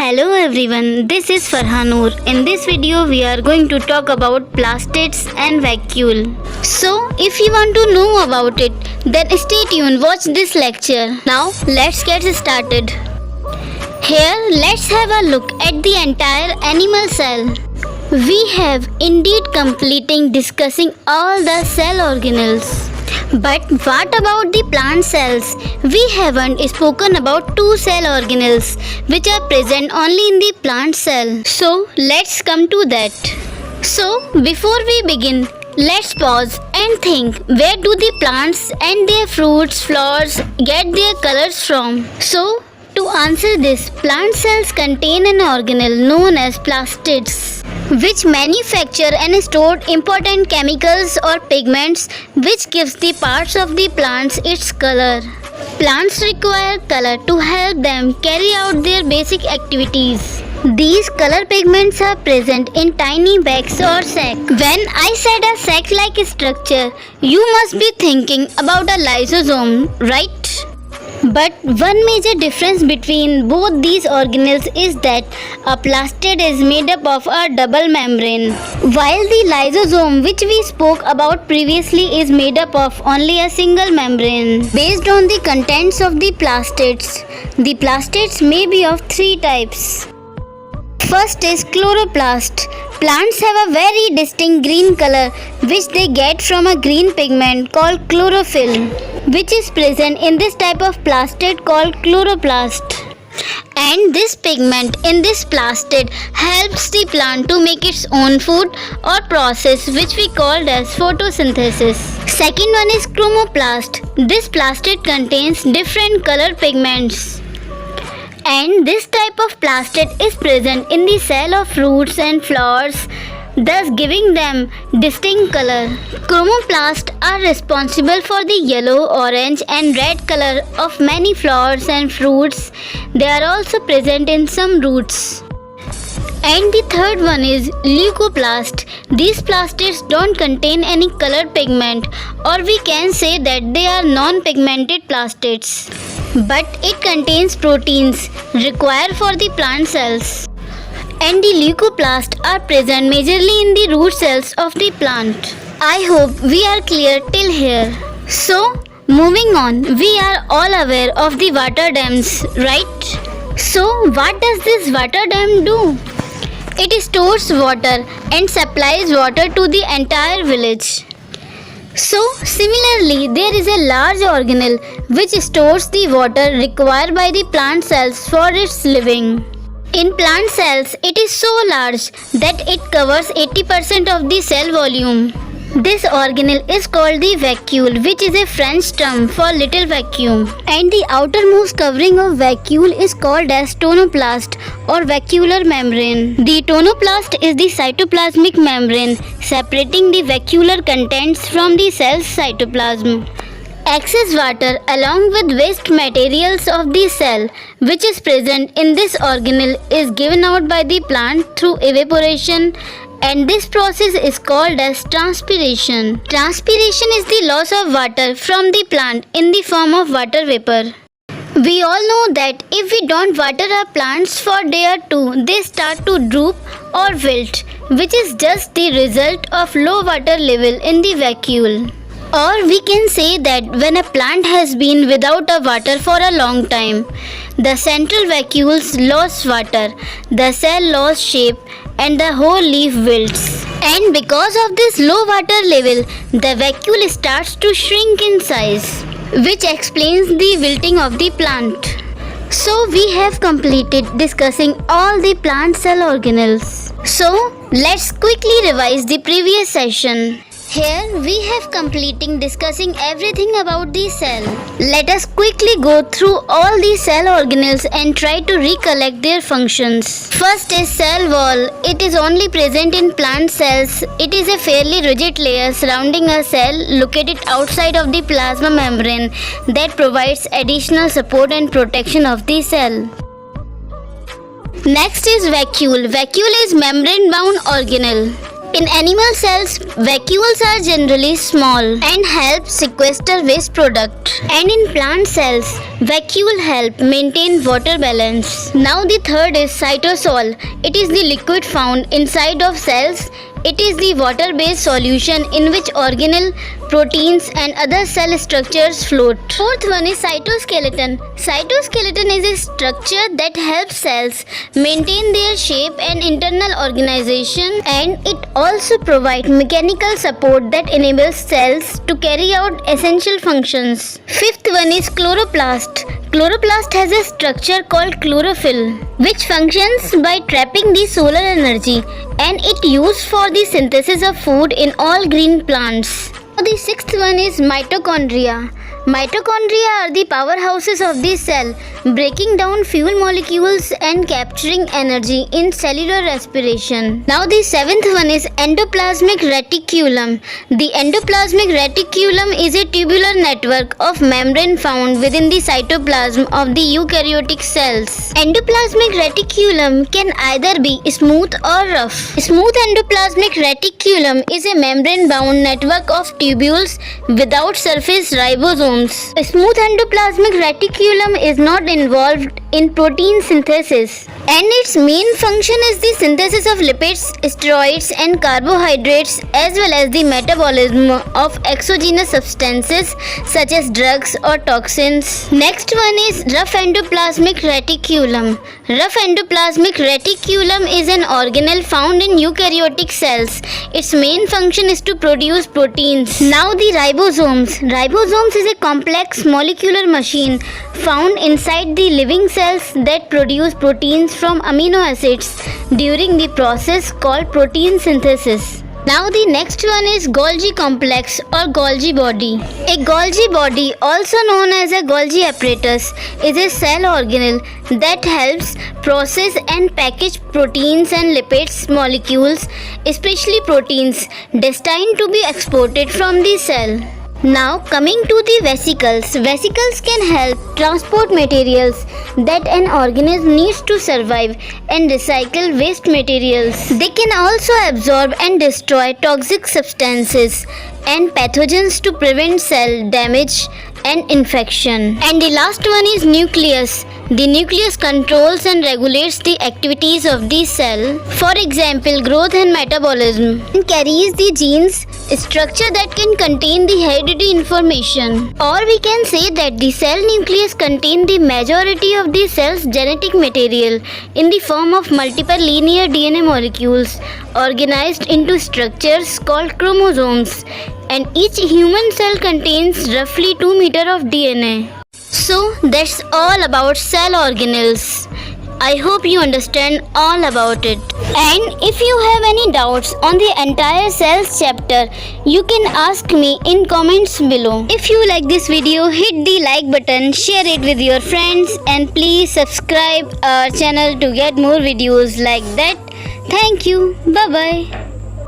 Hello everyone, this is Farhanur. In this video, we are going to talk about plastids and vacuole. So, if you want to know about it, then stay tuned, watch this lecture. Now, let's get started. Here, let's have a look at the entire animal cell. We have indeed completing discussing all the cell organelles. But what about the plant cells? We haven't spoken about two cell organelles which are present only in the plant cell. So let's come to that. So before we begin, let's pause and think, where do the plants and their fruits, flowers get their colors from? So to answer this, plant cells contain an organelle known as plastids, which manufacture and store important chemicals or pigments which gives the parts of the plants its color. Plants require color to help them carry out their basic activities. These color pigments are present in tiny bags or sacs. When I said a sac-like structure, you must be thinking about a lysosome, right? But one major difference between both these organelles is that a plastid is made up of a double membrane, while the lysosome, which we spoke about previously, is made up of only a single membrane. Based on the contents of the plastids may be of three types. First is chloroplast. Plants have a very distinct green color which they get from a green pigment called chlorophyll, which is present in this type of plastid called chloroplast. And this pigment in this plastid helps the plant to make its own food or process which we called as photosynthesis. Second one is chromoplast. This plastid contains different color pigments. And this type of plastid is present in the cell of fruits and flowers, thus giving them distinct color. Chromoplasts are responsible for the yellow, orange and red color of many flowers and fruits. They are also present in some roots. And the third one is leucoplast. These plastids don't contain any color pigment, or we can say that they are non-pigmented plastids. But it contains proteins required for the plant cells. And the leucoplasts are present majorly in the root cells of the plant. I hope we are clear till here. So, moving on, we are all aware of the water dams, right? So, what does this water dam do? It stores water and supplies water to the entire village. So, similarly, there is a large organelle which stores the water required by the plant cells for its living. In plant cells, it is so large that it covers 80% of the cell volume. This organelle is called the vacuole, which is a French term for little vacuum. And the outermost covering of vacuole is called as tonoplast or vacuolar membrane. The tonoplast is the cytoplasmic membrane separating the vacuolar contents from the cell's cytoplasm. Excess water along with waste materials of the cell which is present in this organelle is given out by the plant through evaporation, and this process is called as transpiration. Transpiration is the loss of water from the plant in the form of water vapor. We all know that if we don't water our plants for a day or two, they start to droop or wilt, which is just the result of low water level in the vacuole. Or we can say that when a plant has been without a water for a long time, the central vacuoles lost water, the cell lost shape, and the whole leaf wilts. And because of this low water level, the vacuole starts to shrink in size, which explains the wilting of the plant. So we have completed discussing all the plant cell organelles. So let's quickly revise the previous session. Here we have completing discussing everything about the cell. Let us quickly go through all the cell organelles and try to recollect their functions. First is cell wall. It is only present in plant cells. It is a fairly rigid layer surrounding a cell located outside of the plasma membrane that provides additional support and protection of the cell. Next is vacuole. Vacuole is membrane bound organelle. In animal cells, vacuoles are generally small and help sequester waste product. And in plant cells, vacuole help maintain water balance. Now the third is cytosol. It is the liquid found inside of cells. It is the water-based solution in which organelle, proteins and other cell structures float. Fourth one is cytoskeleton. Cytoskeleton is a structure that helps cells maintain their shape and internal organization, and it also provides mechanical support that enables cells to carry out essential functions. Fifth one is chloroplast. Chloroplast has a structure called chlorophyll, which functions by trapping the solar energy, and it used for the synthesis of food in all green plants. The sixth one is mitochondria. Mitochondria are the powerhouses of the cell, breaking down fuel molecules and capturing energy in cellular respiration. Now the seventh one is endoplasmic reticulum. The endoplasmic reticulum is a tubular network of membrane found within the cytoplasm of the eukaryotic cells. Endoplasmic reticulum can either be smooth or rough. Smooth endoplasmic reticulum is a membrane-bound network of tubules without surface ribosomes. A smooth endoplasmic reticulum is not involved in protein synthesis, and its main function is the synthesis of lipids, steroids and carbohydrates, as well as the metabolism of exogenous substances such as drugs or toxins. Next one is rough endoplasmic reticulum. Rough endoplasmic reticulum is an organelle found in eukaryotic cells. Its main function is to produce proteins. Now the ribosomes. Ribosomes is a complex molecular machine found inside the living cells that produce proteins from amino acids during the process called protein synthesis. Now the next one is Golgi complex or Golgi body. A Golgi body, also known as a Golgi apparatus, is a cell organelle that helps process and package proteins and lipids molecules, especially proteins, destined to be exported from the cell. Now coming to the vesicles. Vesicles can help transport materials that an organism needs to survive and recycle waste materials. They can also absorb and destroy toxic substances and pathogens to prevent cell damage and infection. And the last one is nucleus. The nucleus controls and regulates the activities of the cell. For example, growth and metabolism, and carries the genes, structure that can contain the hereditary information. Or we can say that the cell nucleus contains the majority of the cell's genetic material in the form of multiple linear DNA molecules organized into structures called chromosomes, and each human cell contains roughly 2 meters of DNA. So that's all about cell organelles. I hope you understand all about it. And if you have any doubts on the entire cells chapter, you can ask me in comments below. If you like this video, hit the like button, share it with your friends, and please subscribe our channel to get more videos like that. Thank you. Bye bye.